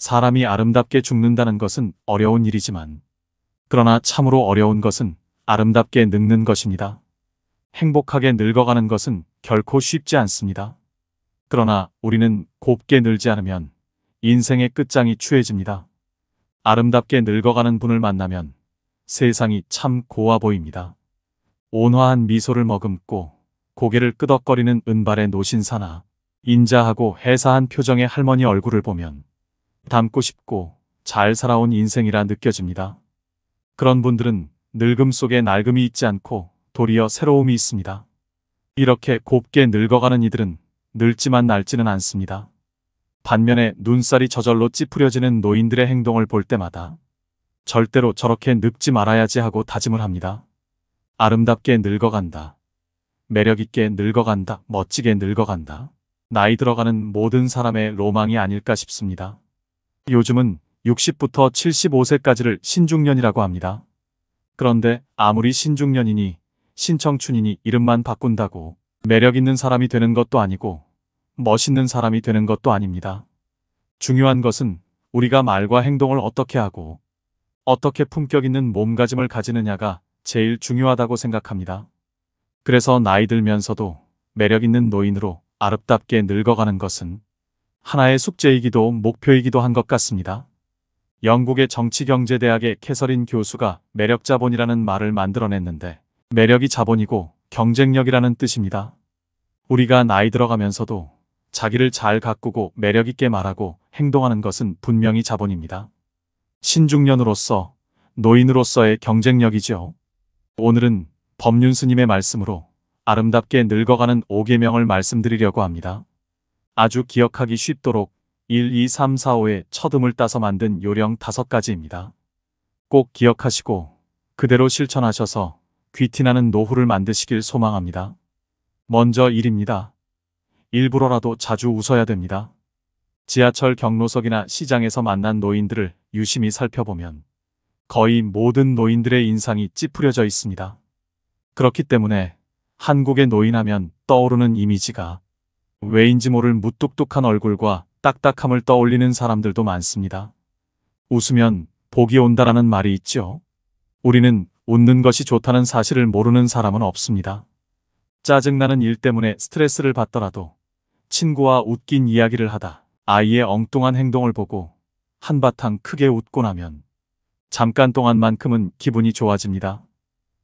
사람이 아름답게 죽는다는 것은 어려운 일이지만, 그러나 참으로 어려운 것은 아름답게 늙는 것입니다. 행복하게 늙어가는 것은 결코 쉽지 않습니다. 그러나 우리는 곱게 늙지 않으면 인생의 끝장이 추해집니다. 아름답게 늙어가는 분을 만나면 세상이 참 고와 보입니다. 온화한 미소를 머금고 고개를 끄덕거리는 은발의 노신사나 인자하고 해사한 표정의 할머니 얼굴을 보면 닮고 싶고 잘 살아온 인생이라 느껴집니다. 그런 분들은 늙음 속에 낡음이 있지 않고 도리어 새로움이 있습니다. 이렇게 곱게 늙어가는 이들은 늙지만 낡지는 않습니다. 반면에 눈살이 저절로 찌푸려지는 노인들의 행동을 볼 때마다 절대로 저렇게 늙지 말아야지 하고 다짐을 합니다. 아름답게 늙어간다. 매력있게 늙어간다. 멋지게 늙어간다. 나이 들어가는 모든 사람의 로망이 아닐까 싶습니다. 요즘은 60부터 75세까지를 신중년이라고 합니다. 그런데 아무리 신중년이니 신청춘이니 이름만 바꾼다고 매력 있는 사람이 되는 것도 아니고 멋있는 사람이 되는 것도 아닙니다. 중요한 것은 우리가 말과 행동을 어떻게 하고 어떻게 품격 있는 몸가짐을 가지느냐가 제일 중요하다고 생각합니다. 그래서 나이 들면서도 매력 있는 노인으로 아름답게 늙어가는 것은 하나의 숙제이기도 목표이기도 한 것 같습니다. 영국의 정치경제대학의 캐서린 교수가 매력자본이라는 말을 만들어냈는데, 매력이 자본이고 경쟁력이라는 뜻입니다. 우리가 나이 들어가면서도 자기를 잘 가꾸고 매력있게 말하고 행동하는 것은 분명히 자본입니다. 신중년으로서, 노인으로서의 경쟁력이죠. 오늘은 법륜 스님의 말씀으로 아름답게 늙어가는 5계명을 말씀드리려고 합니다. 아주 기억하기 쉽도록 1, 2, 3, 4, 5의 첫음을 따서 만든 요령 5가지입니다. 꼭 기억하시고 그대로 실천하셔서 귀티나는 노후를 만드시길 소망합니다. 먼저 1입니다. 일부러라도 자주 웃어야 됩니다. 지하철 경로석이나 시장에서 만난 노인들을 유심히 살펴보면 거의 모든 노인들의 인상이 찌푸려져 있습니다. 그렇기 때문에 한국의 노인하면 떠오르는 이미지가 왜인지 모를 무뚝뚝한 얼굴과 딱딱함을 떠올리는 사람들도 많습니다. 웃으면 복이 온다라는 말이 있죠. 우리는 웃는 것이 좋다는 사실을 모르는 사람은 없습니다. 짜증나는 일 때문에 스트레스를 받더라도 친구와 웃긴 이야기를 하다 아이의 엉뚱한 행동을 보고 한바탕 크게 웃고 나면 잠깐 동안만큼은 기분이 좋아집니다.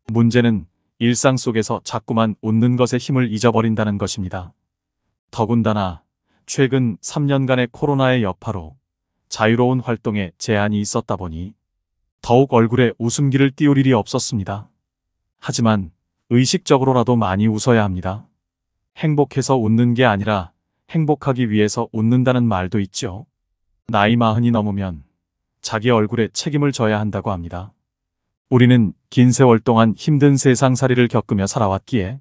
문제는 일상 속에서 자꾸만 웃는 것에 힘을 잊어버린다는 것입니다. 더군다나 최근 3년간의 코로나의 여파로 자유로운 활동에 제한이 있었다 보니 더욱 얼굴에 웃음기를 띄울 일이 없었습니다. 하지만 의식적으로라도 많이 웃어야 합니다. 행복해서 웃는 게 아니라 행복하기 위해서 웃는다는 말도 있죠. 나이 40이 넘으면 자기 얼굴에 책임을 져야 한다고 합니다. 우리는 긴 세월 동안 힘든 세상살이를 겪으며 살아왔기에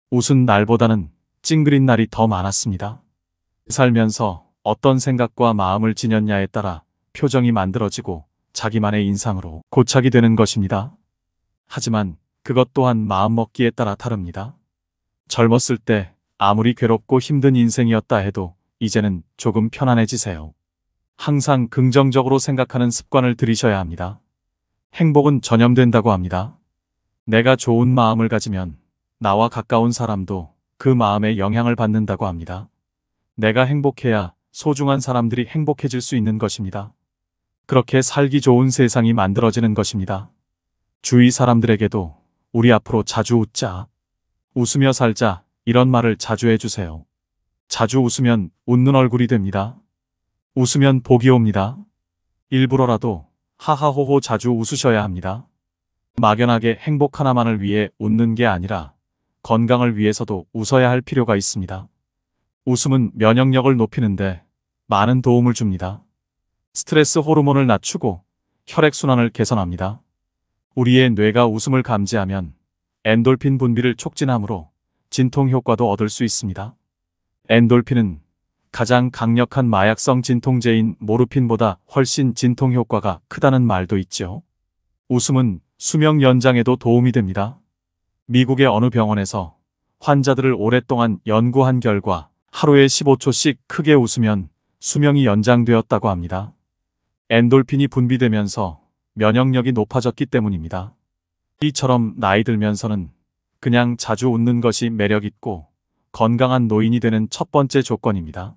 웃은 날보다는 찡그린 날이 더 많았습니다. 살면서 어떤 생각과 마음을 지녔냐에 따라 표정이 만들어지고 자기만의 인상으로 고착이 되는 것입니다. 하지만 그것 또한 마음먹기에 따라 다릅니다. 젊었을 때 아무리 괴롭고 힘든 인생이었다 해도 이제는 조금 편안해지세요. 항상 긍정적으로 생각하는 습관을 들이셔야 합니다. 행복은 전염된다고 합니다. 내가 좋은 마음을 가지면 나와 가까운 사람도 그 마음에 영향을 받는다고 합니다. 내가 행복해야 소중한 사람들이 행복해질 수 있는 것입니다. 그렇게 살기 좋은 세상이 만들어지는 것입니다. 주위 사람들에게도 우리 앞으로 자주 웃자, 웃으며 살자 이런 말을 자주 해주세요. 자주 웃으면 웃는 얼굴이 됩니다. 웃으면 복이 옵니다. 일부러라도 하하호호 자주 웃으셔야 합니다. 막연하게 행복 하나만을 위해 웃는 게 아니라 건강을 위해서도 웃어야 할 필요가 있습니다. 웃음은 면역력을 높이는데 많은 도움을 줍니다. 스트레스 호르몬을 낮추고 혈액순환을 개선합니다. 우리의 뇌가 웃음을 감지하면 엔돌핀 분비를 촉진하므로 진통 효과도 얻을 수 있습니다. 엔돌핀은 가장 강력한 마약성 진통제인 모르핀보다 훨씬 진통 효과가 크다는 말도 있죠. 웃음은 수명 연장에도 도움이 됩니다. 미국의 어느 병원에서 환자들을 오랫동안 연구한 결과 하루에 15초씩 크게 웃으면 수명이 연장되었다고 합니다. 엔돌핀이 분비되면서 면역력이 높아졌기 때문입니다. 이처럼 나이 들면서는 그냥 자주 웃는 것이 매력있고 건강한 노인이 되는 첫 번째 조건입니다.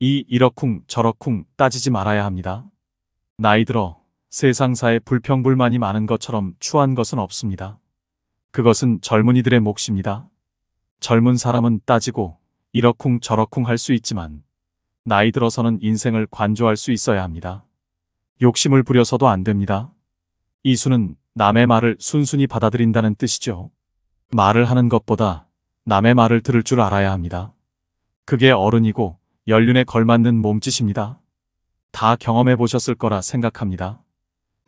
이러쿵 저러쿵 따지지 말아야 합니다. 나이 들어 세상사에 불평불만이 많은 것처럼 추한 것은 없습니다. 그것은 젊은이들의 몫입니다. 젊은 사람은 따지고 이러쿵 저러쿵 할 수 있지만 나이 들어서는 인생을 관조할 수 있어야 합니다. 욕심을 부려서도 안 됩니다. 이수는 남의 말을 순순히 받아들인다는 뜻이죠. 말을 하는 것보다 남의 말을 들을 줄 알아야 합니다. 그게 어른이고 연륜에 걸맞는 몸짓입니다. 다 경험해 보셨을 거라 생각합니다.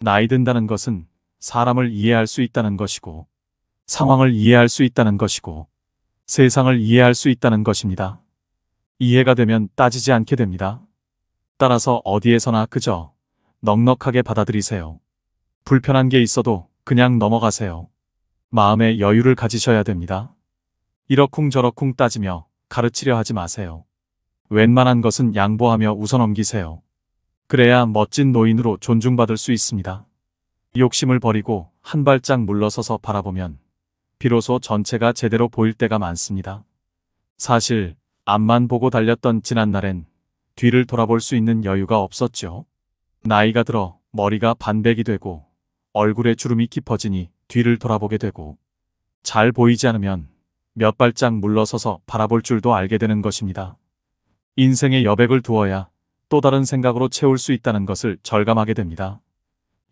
나이 든다는 것은 사람을 이해할 수 있다는 것이고, 상황을 이해할 수 있다는 것이고, 세상을 이해할 수 있다는 것입니다. 이해가 되면 따지지 않게 됩니다. 따라서 어디에서나 그저 넉넉하게 받아들이세요. 불편한 게 있어도 그냥 넘어가세요. 마음의 여유를 가지셔야 됩니다. 이러쿵 저러쿵 따지며 가르치려 하지 마세요. 웬만한 것은 양보하며 웃어넘기세요. 그래야 멋진 노인으로 존중받을 수 있습니다. 욕심을 버리고 한 발짝 물러서서 바라보면 비로소 전체가 제대로 보일 때가 많습니다. 사실 앞만 보고 달렸던 지난날엔 뒤를 돌아볼 수 있는 여유가 없었죠. 나이가 들어 머리가 반백이 되고 얼굴에 주름이 깊어지니 뒤를 돌아보게 되고 잘 보이지 않으면 몇 발짝 물러서서 바라볼 줄도 알게 되는 것입니다. 인생에 여백을 두어야 또 다른 생각으로 채울 수 있다는 것을 절감하게 됩니다.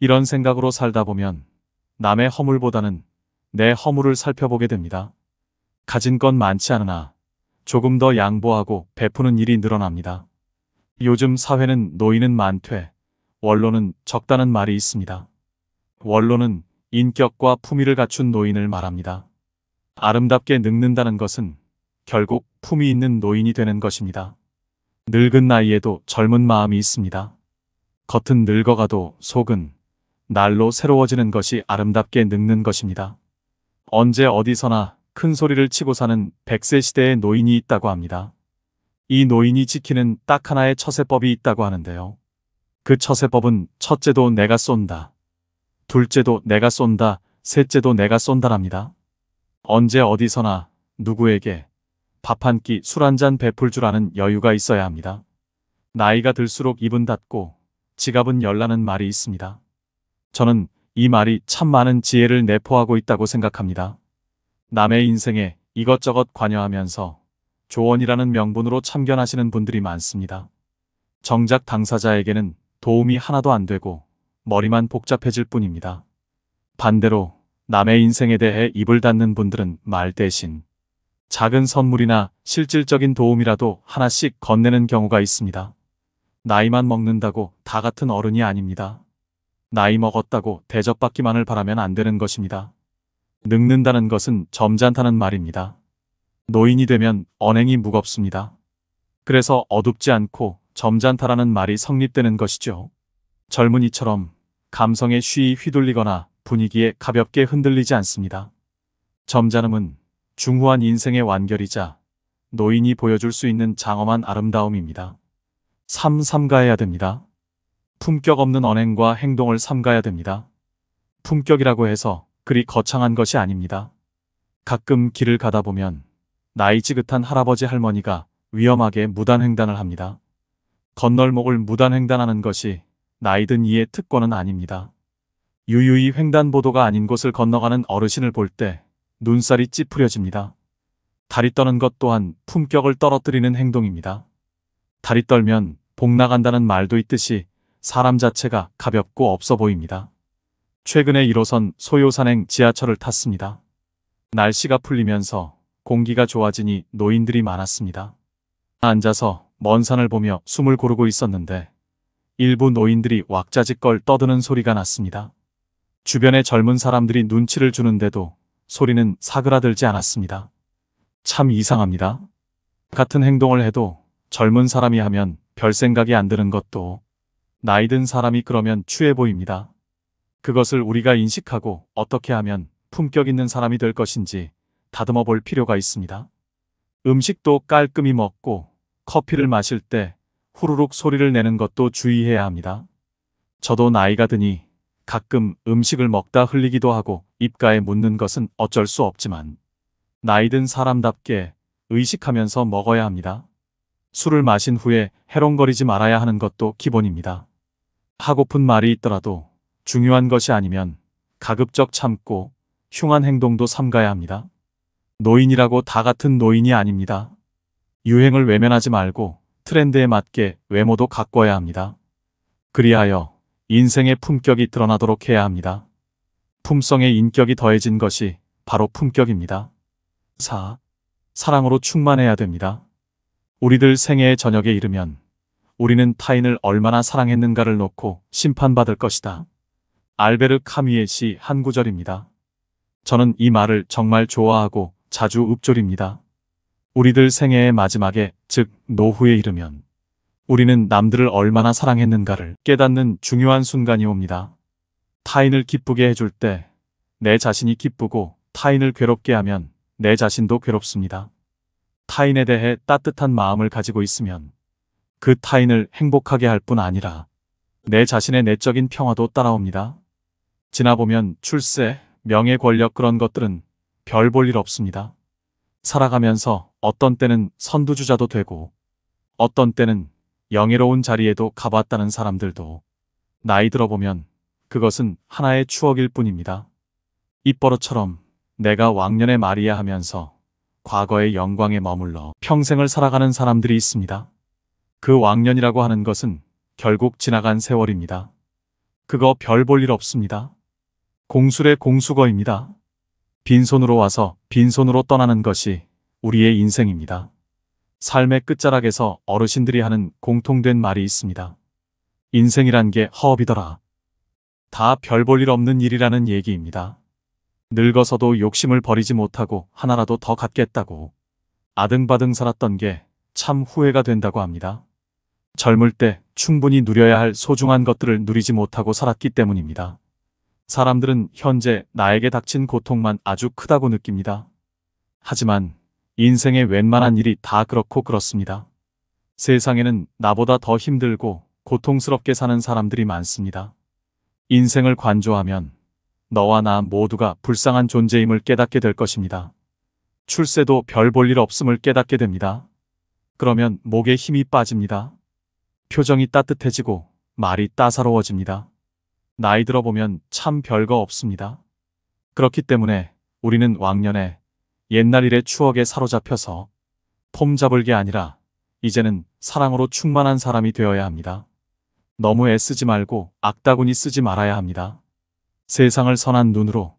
이런 생각으로 살다 보면 남의 허물보다는 내 허물을 살펴보게 됩니다. 가진 건 많지 않으나 조금 더 양보하고 베푸는 일이 늘어납니다. 요즘 사회는 노인은 많되 원로는 적다는 말이 있습니다. 원로는 인격과 품위를 갖춘 노인을 말합니다. 아름답게 늙는다는 것은 결국 품위 있는 노인이 되는 것입니다. 늙은 나이에도 젊은 마음이 있습니다. 겉은 늙어가도 속은 날로 새로워지는 것이 아름답게 늙는 것입니다. 언제 어디서나 큰 소리를 치고 사는 100세 시대의 노인이 있다고 합니다. 이 노인이 지키는 딱 하나의 처세법이 있다고 하는데요. 그 처세법은 첫째도 내가 쏜다. 둘째도 내가 쏜다. 셋째도 내가 쏜다랍니다. 언제 어디서나 누구에게 밥 한 끼 술 한 잔 베풀 줄 아는 여유가 있어야 합니다. 나이가 들수록 입은 닫고 지갑은 열라는 말이 있습니다. 저는 이 말이 참 많은 지혜를 내포하고 있다고 생각합니다. 남의 인생에 이것저것 관여하면서 조언이라는 명분으로 참견하시는 분들이 많습니다. 정작 당사자에게는 도움이 하나도 안 되고 머리만 복잡해질 뿐입니다. 반대로 남의 인생에 대해 입을 닫는 분들은 말 대신 작은 선물이나 실질적인 도움이라도 하나씩 건네는 경우가 있습니다. 나이만 먹는다고 다 같은 어른이 아닙니다. 나이 먹었다고 대접받기만을 바라면 안 되는 것입니다. 늙는다는 것은 점잖다는 말입니다. 노인이 되면 언행이 무겁습니다. 그래서 어둡지 않고 점잖다라는 말이 성립되는 것이죠. 젊은이처럼 감성에 쉬이 휘둘리거나 분위기에 가볍게 흔들리지 않습니다. 점잖음은 중후한 인생의 완결이자 노인이 보여줄 수 있는 장엄한 아름다움입니다. 삼가해야 됩니다. 품격 없는 언행과 행동을 삼가야 됩니다. 품격이라고 해서 그리 거창한 것이 아닙니다. 가끔 길을 가다 보면 나이 지긋한 할아버지 할머니가 위험하게 무단횡단을 합니다. 건널목을 무단횡단하는 것이 나이든 이의 특권은 아닙니다. 유유히 횡단보도가 아닌 곳을 건너가는 어르신을 볼 때 눈살이 찌푸려집니다. 다리 떠는 것 또한 품격을 떨어뜨리는 행동입니다. 다리 떨면 복 나간다는 말도 있듯이 사람 자체가 가볍고 없어 보입니다. 최근에 1호선 소요산행 지하철을 탔습니다. 날씨가 풀리면서 공기가 좋아지니 노인들이 많았습니다. 앉아서 먼 산을 보며 숨을 고르고 있었는데 일부 노인들이 왁자지껄 떠드는 소리가 났습니다. 주변의 젊은 사람들이 눈치를 주는데도 소리는 사그라들지 않았습니다. 참 이상합니다. 같은 행동을 해도 젊은 사람이 하면 별 생각이 안 드는 것도 나이 든 사람이 그러면 추해 보입니다. 그것을 우리가 인식하고 어떻게 하면 품격 있는 사람이 될 것인지 다듬어 볼 필요가 있습니다. 음식도 깔끔히 먹고 커피를 마실 때 후루룩 소리를 내는 것도 주의해야 합니다. 저도 나이가 드니 가끔 음식을 먹다 흘리기도 하고 입가에 묻는 것은 어쩔 수 없지만 나이 든 사람답게 의식하면서 먹어야 합니다. 술을 마신 후에 해롱거리지 말아야 하는 것도 기본입니다. 하고픈 말이 있더라도 중요한 것이 아니면 가급적 참고 흉한 행동도 삼가야 합니다. 노인이라고 다 같은 노인이 아닙니다. 유행을 외면하지 말고 트렌드에 맞게 외모도 가꿔야 합니다. 그리하여 인생의 품격이 드러나도록 해야 합니다. 품성에 인격이 더해진 것이 바로 품격입니다. 4. 사랑으로 충만해야 됩니다. 우리들 생애의 저녁에 이르면 우리는 타인을 얼마나 사랑했는가를 놓고 심판받을 것이다. 알베르 카뮈의 시 한 구절입니다. 저는 이 말을 정말 좋아하고 자주 읊조립니다. 우리들 생애의 마지막에, 즉 노후에 이르면 우리는 남들을 얼마나 사랑했는가를 깨닫는 중요한 순간이 옵니다. 타인을 기쁘게 해줄 때 내 자신이 기쁘고 타인을 괴롭게 하면 내 자신도 괴롭습니다. 타인에 대해 따뜻한 마음을 가지고 있으면 그 타인을 행복하게 할 뿐 아니라 내 자신의 내적인 평화도 따라옵니다. 지나보면 출세, 명예, 권력 그런 것들은 별 볼 일 없습니다. 살아가면서 어떤 때는 선두주자도 되고 어떤 때는 영예로운 자리에도 가봤다는 사람들도 나이 들어보면 그것은 하나의 추억일 뿐입니다. 입버릇처럼 내가 왕년에 말이야 하면서 과거의 영광에 머물러 평생을 살아가는 사람들이 있습니다. 그 왕년이라고 하는 것은 결국 지나간 세월입니다. 그거 별 볼 일 없습니다. 공술의 공수거입니다. 빈손으로 와서 빈손으로 떠나는 것이 우리의 인생입니다. 삶의 끝자락에서 어르신들이 하는 공통된 말이 있습니다. 인생이란 게 허업이더라. 다 별 볼 일 없는 일이라는 얘기입니다. 늙어서도 욕심을 버리지 못하고 하나라도 더 갖겠다고 아등바등 살았던 게 참 후회가 된다고 합니다. 젊을 때 충분히 누려야 할 소중한 것들을 누리지 못하고 살았기 때문입니다. 사람들은 현재 나에게 닥친 고통만 아주 크다고 느낍니다. 하지만 인생의 웬만한 일이 다 그렇고 그렇습니다. 세상에는 나보다 더 힘들고 고통스럽게 사는 사람들이 많습니다. 인생을 관조하면 너와 나 모두가 불쌍한 존재임을 깨닫게 될 것입니다. 출세도 별 볼 일 없음을 깨닫게 됩니다. 그러면 목에 힘이 빠집니다. 표정이 따뜻해지고 말이 따사로워집니다. 나이 들어보면 참 별거 없습니다. 그렇기 때문에 우리는 왕년에 옛날 일의 추억에 사로잡혀서 폼 잡을 게 아니라 이제는 사랑으로 충만한 사람이 되어야 합니다. 너무 애쓰지 말고 악다구니 쓰지 말아야 합니다. 세상을 선한 눈으로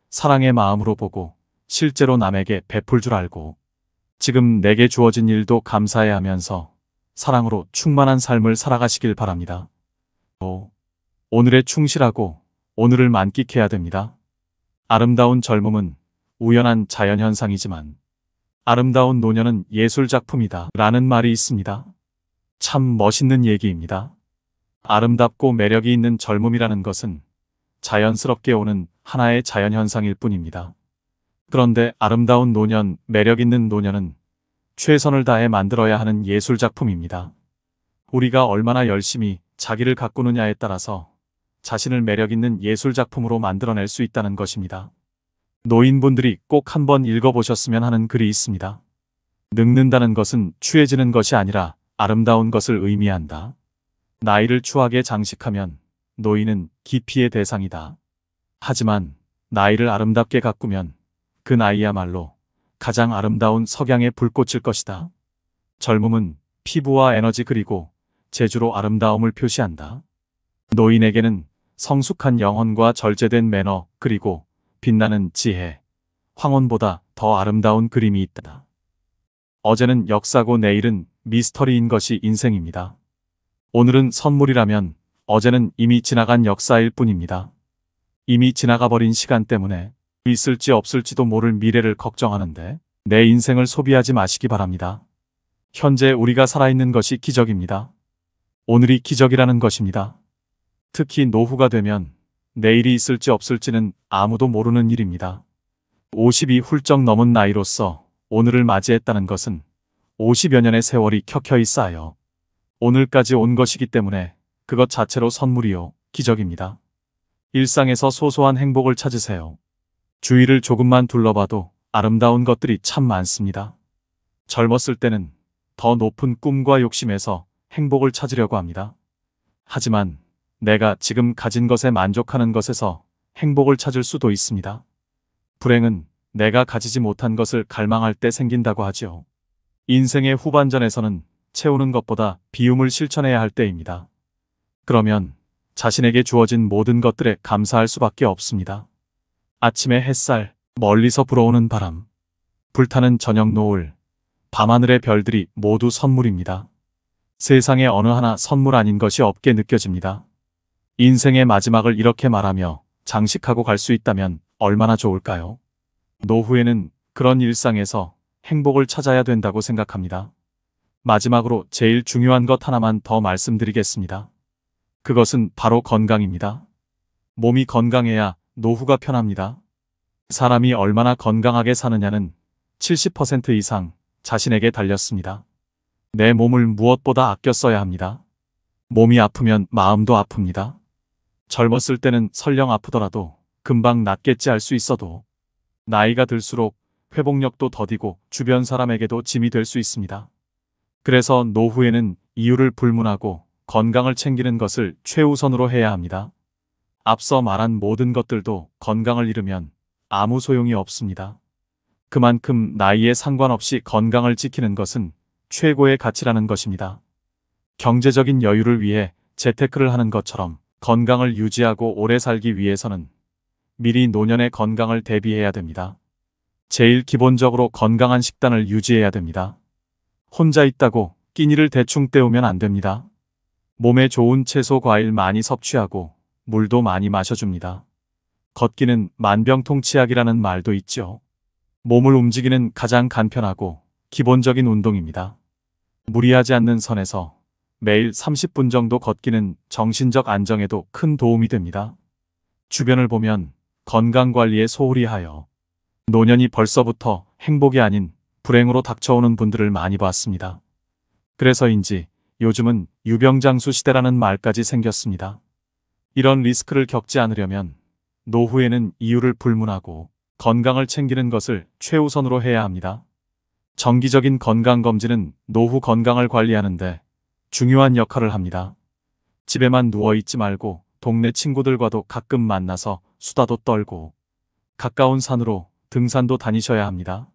사랑의 마음으로 보고 실제로 남에게 베풀 줄 알고 지금 내게 주어진 일도 감사해 하면서 사랑으로 충만한 삶을 살아가시길 바랍니다. 오늘에 충실하고 오늘을 만끽해야 됩니다. 아름다운 젊음은 우연한 자연현상이지만 아름다운 노년은 예술작품이다 라는 말이 있습니다. 참 멋있는 얘기입니다. 아름답고 매력이 있는 젊음이라는 것은 자연스럽게 오는 하나의 자연현상일 뿐입니다. 그런데 아름다운 노년, 매력 있는 노년은 최선을 다해 만들어야 하는 예술작품입니다. 우리가 얼마나 열심히 자기를 가꾸느냐에 따라서 자신을 매력 있는 예술작품으로 만들어낼 수 있다는 것입니다. 노인분들이 꼭 한번 읽어보셨으면 하는 글이 있습니다. 늙는다는 것은 추해지는 것이 아니라 아름다운 것을 의미한다. 나이를 추하게 장식하면 노인은 기피의 대상이다. 하지만 나이를 아름답게 가꾸면 그 나이야말로 가장 아름다운 석양의 불꽃일 것이다. 젊음은 피부와 에너지 그리고 재주로 아름다움을 표시한다. 노인에게는 성숙한 영혼과 절제된 매너 그리고 빛나는 지혜, 황혼보다 더 아름다운 그림이 있다. 어제는 역사고 내일은 미스터리인 것이 인생입니다. 오늘은 선물이라면 어제는 이미 지나간 역사일 뿐입니다. 이미 지나가버린 시간 때문에 있을지 없을지도 모를 미래를 걱정하는데 내 인생을 소비하지 마시기 바랍니다. 현재 우리가 살아있는 것이 기적입니다. 오늘이 기적이라는 것입니다. 특히 노후가 되면 내일이 있을지 없을지는 아무도 모르는 일입니다. 50이 훌쩍 넘은 나이로서 오늘을 맞이했다는 것은 50여 년의 세월이 켜켜이 쌓여 오늘까지 온 것이기 때문에 그것 자체로 선물이요 기적입니다. 일상에서 소소한 행복을 찾으세요. 주위를 조금만 둘러봐도 아름다운 것들이 참 많습니다. 젊었을 때는 더 높은 꿈과 욕심에서 행복을 찾으려고 합니다. 하지만 내가 지금 가진 것에 만족하는 것에서 행복을 찾을 수도 있습니다. 불행은 내가 가지지 못한 것을 갈망할 때 생긴다고 하죠. 인생의 후반전에서는 채우는 것보다 비움을 실천해야 할 때입니다. 그러면 자신에게 주어진 모든 것들에 감사할 수밖에 없습니다. 아침의 햇살, 멀리서 불어오는 바람, 불타는 저녁 노을, 밤하늘의 별들이 모두 선물입니다. 세상에 어느 하나 선물 아닌 것이 없게 느껴집니다. 인생의 마지막을 이렇게 말하며 장식하고 갈 수 있다면 얼마나 좋을까요? 노후에는 그런 일상에서 행복을 찾아야 된다고 생각합니다. 마지막으로 제일 중요한 것 하나만 더 말씀드리겠습니다. 그것은 바로 건강입니다. 몸이 건강해야 노후가 편합니다. 사람이 얼마나 건강하게 사느냐는 70% 이상 자신에게 달렸습니다. 내 몸을 무엇보다 아껴 써야 합니다. 몸이 아프면 마음도 아픕니다. 젊었을 때는 설령 아프더라도 금방 낫겠지 알 수 있어도 나이가 들수록 회복력도 더디고 주변 사람에게도 짐이 될 수 있습니다. 그래서 노후에는 이유를 불문하고 건강을 챙기는 것을 최우선으로 해야 합니다. 앞서 말한 모든 것들도 건강을 잃으면 아무 소용이 없습니다. 그만큼 나이에 상관없이 건강을 지키는 것은 최고의 가치라는 것입니다. 경제적인 여유를 위해 재테크를 하는 것처럼 건강을 유지하고 오래 살기 위해서는 미리 노년의 건강을 대비해야 됩니다. 제일 기본적으로 건강한 식단을 유지해야 됩니다. 혼자 있다고 끼니를 대충 때우면 안 됩니다. 몸에 좋은 채소, 과일 많이 섭취하고 물도 많이 마셔줍니다. 걷기는 만병통치약이라는 말도 있죠. 몸을 움직이는 가장 간편하고 기본적인 운동입니다. 무리하지 않는 선에서 매일 30분 정도 걷기는 정신적 안정에도 큰 도움이 됩니다. 주변을 보면 건강관리에 소홀히 하여 노년이 벌써부터 행복이 아닌 불행으로 닥쳐오는 분들을 많이 봤습니다. 그래서인지 요즘은 유병장수 시대라는 말까지 생겼습니다. 이런 리스크를 겪지 않으려면 노후에는 이유를 불문하고 건강을 챙기는 것을 최우선으로 해야 합니다. 정기적인 건강검진은 노후 건강을 관리하는데 중요한 역할을 합니다. 집에만 누워있지 말고 동네 친구들과도 가끔 만나서 수다도 떨고 가까운 산으로 등산도 다니셔야 합니다.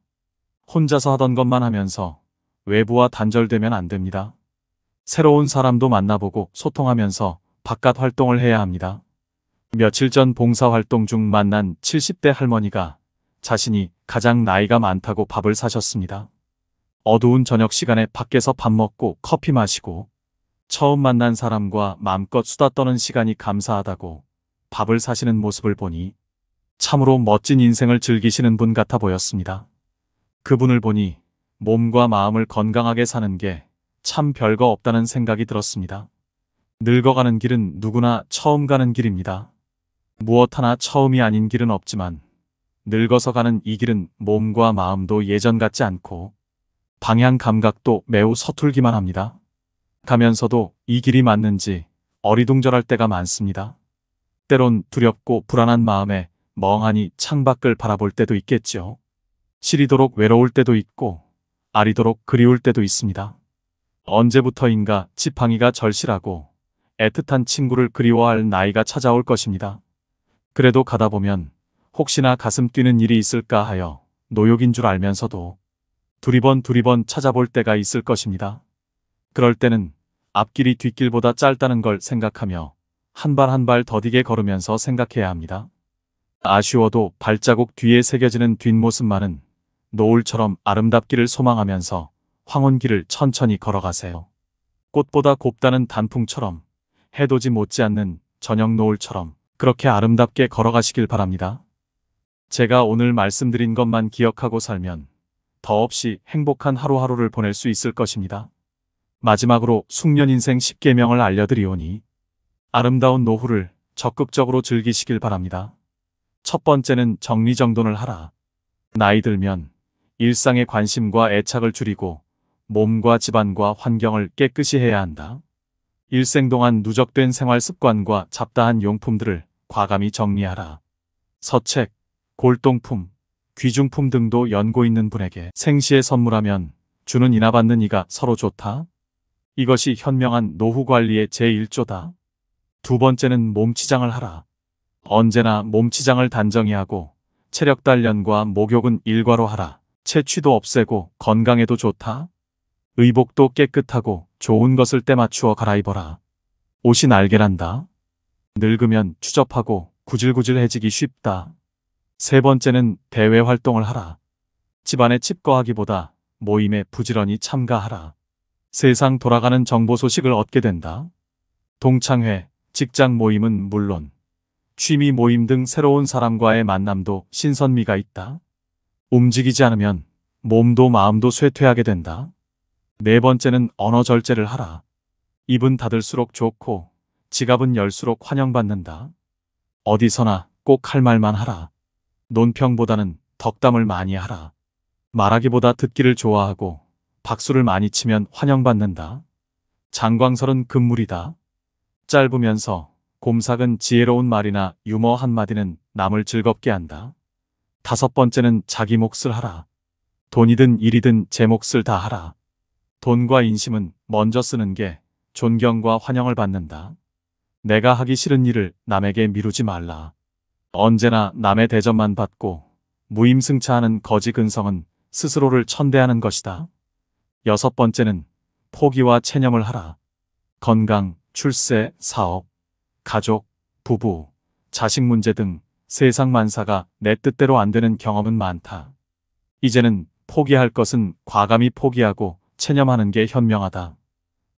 혼자서 하던 것만 하면서 외부와 단절되면 안 됩니다. 새로운 사람도 만나보고 소통하면서 바깥 활동을 해야 합니다. 며칠 전 봉사활동 중 만난 70대 할머니가 자신이 가장 나이가 많다고 밥을 사셨습니다. 어두운 저녁 시간에 밖에서 밥 먹고 커피 마시고 처음 만난 사람과 마음껏 수다 떠는 시간이 감사하다고 밥을 사시는 모습을 보니 참으로 멋진 인생을 즐기시는 분 같아 보였습니다. 그분을 보니 몸과 마음을 건강하게 사는 게 참 별거 없다는 생각이 들었습니다. 늙어가는 길은 누구나 처음 가는 길입니다. 무엇 하나 처음이 아닌 길은 없지만 늙어서 가는 이 길은 몸과 마음도 예전 같지 않고 방향 감각도 매우 서툴기만 합니다. 가면서도 이 길이 맞는지 어리둥절할 때가 많습니다. 때론 두렵고 불안한 마음에 멍하니 창밖을 바라볼 때도 있겠죠. 시리도록 외로울 때도 있고 아리도록 그리울 때도 있습니다. 언제부터인가 지팡이가 절실하고 애틋한 친구를 그리워할 나이가 찾아올 것입니다. 그래도 가다 보면 혹시나 가슴 뛰는 일이 있을까 하여 노욕인 줄 알면서도 두리번 찾아볼 때가 있을 것입니다. 그럴 때는 앞길이 뒷길보다 짧다는 걸 생각하며 한 발 한 발 더디게 걸으면서 생각해야 합니다. 아쉬워도 발자국 뒤에 새겨지는 뒷모습만은 노을처럼 아름답기를 소망하면서 황혼길을 천천히 걸어가세요. 꽃보다 곱다는 단풍처럼 해돋이 못지않는 저녁 노을처럼 그렇게 아름답게 걸어가시길 바랍니다. 제가 오늘 말씀드린 것만 기억하고 살면 더없이 행복한 하루하루를 보낼 수 있을 것입니다. 마지막으로 숙련인생 10계명을 알려드리오니 아름다운 노후를 적극적으로 즐기시길 바랍니다. 첫 번째는 정리정돈을 하라. 나이 들면 일상의 관심과 애착을 줄이고 몸과 집안과 환경을 깨끗이 해야 한다. 일생 동안 누적된 생활 습관과 잡다한 용품들을 과감히 정리하라. 서책, 골동품, 귀중품 등도 연고 있는 분에게 생시에 선물하면 주는 이나 받는 이가 서로 좋다. 이것이 현명한 노후 관리의 제1조다. 두 번째는 몸치장을 하라. 언제나 몸치장을 단정히 하고 체력 단련과 목욕은 일과로 하라. 체취도 없애고 건강에도 좋다. 의복도 깨끗하고 좋은 것을 때 맞추어 갈아입어라. 옷이 날개란다. 늙으면 추접하고 구질구질해지기 쉽다. 세 번째는 대외 활동을 하라. 집안에 칩거하기보다 모임에 부지런히 참가하라. 세상 돌아가는 정보 소식을 얻게 된다. 동창회, 직장 모임은 물론 취미 모임 등 새로운 사람과의 만남도 신선미가 있다. 움직이지 않으면 몸도 마음도 쇠퇴하게 된다. 네 번째는 언어 절제를 하라. 입은 닫을수록 좋고 지갑은 열수록 환영받는다. 어디서나 꼭 할 말만 하라. 논평보다는 덕담을 많이 하라. 말하기보다 듣기를 좋아하고 박수를 많이 치면 환영받는다. 장광설은 금물이다. 짧으면서 곰삭은 지혜로운 말이나 유머 한마디는 남을 즐겁게 한다. 다섯 번째는 자기 몫을 하라. 돈이든 일이든 제 몫을 다 하라. 돈과 인심은 먼저 쓰는 게 존경과 환영을 받는다. 내가 하기 싫은 일을 남에게 미루지 말라. 언제나 남의 대접만 받고 무임승차하는 거지 근성은 스스로를 천대하는 것이다. 여섯 번째는 포기와 체념을 하라. 건강, 출세, 사업, 가족, 부부, 자식 문제 등 세상 만사가 내 뜻대로 안 되는 경험은 많다. 이제는 포기할 것은 과감히 포기하고 체념하는 게 현명하다.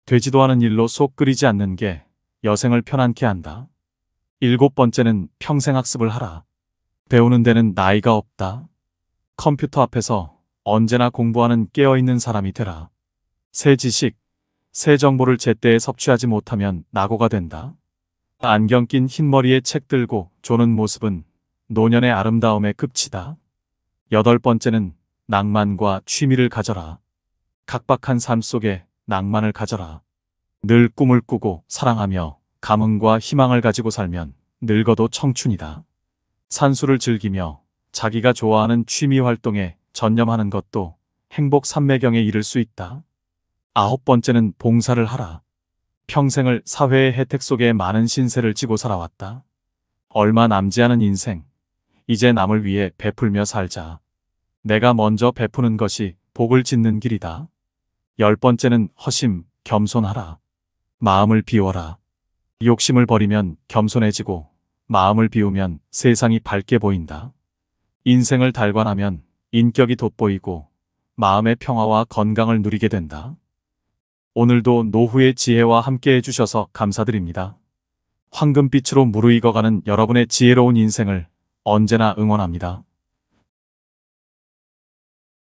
되지도 않은 일로 속 끓이지 않는 게 여생을 편안케 한다. 일곱 번째는 평생 학습을 하라. 배우는 데는 나이가 없다. 컴퓨터 앞에서 언제나 공부하는 깨어있는 사람이 되라. 새 지식, 새 정보를 제때에 섭취하지 못하면 낙오가 된다. 안경 낀 흰머리에 책 들고 조는 모습은 노년의 아름다움의 극치다. 여덟 번째는 낭만과 취미를 가져라. 각박한 삶 속에 낭만을 가져라. 늘 꿈을 꾸고 사랑하며 감흥과 희망을 가지고 살면 늙어도 청춘이다. 산수를 즐기며 자기가 좋아하는 취미 활동에 전념하는 것도 행복 삼매경에 이를 수 있다. 아홉 번째는 봉사를 하라. 평생을 사회의 혜택 속에 많은 신세를 지고 살아왔다. 얼마 남지 않은 인생, 이제 남을 위해 베풀며 살자. 내가 먼저 베푸는 것이 복을 짓는 길이다. 열 번째는 허심, 겸손하라. 마음을 비워라. 욕심을 버리면 겸손해지고 마음을 비우면 세상이 밝게 보인다. 인생을 달관하면 인격이 돋보이고 마음의 평화와 건강을 누리게 된다. 오늘도 노후의 지혜와 함께 해주셔서 감사드립니다. 황금빛으로 무르익어가는 여러분의 지혜로운 인생을 언제나 응원합니다.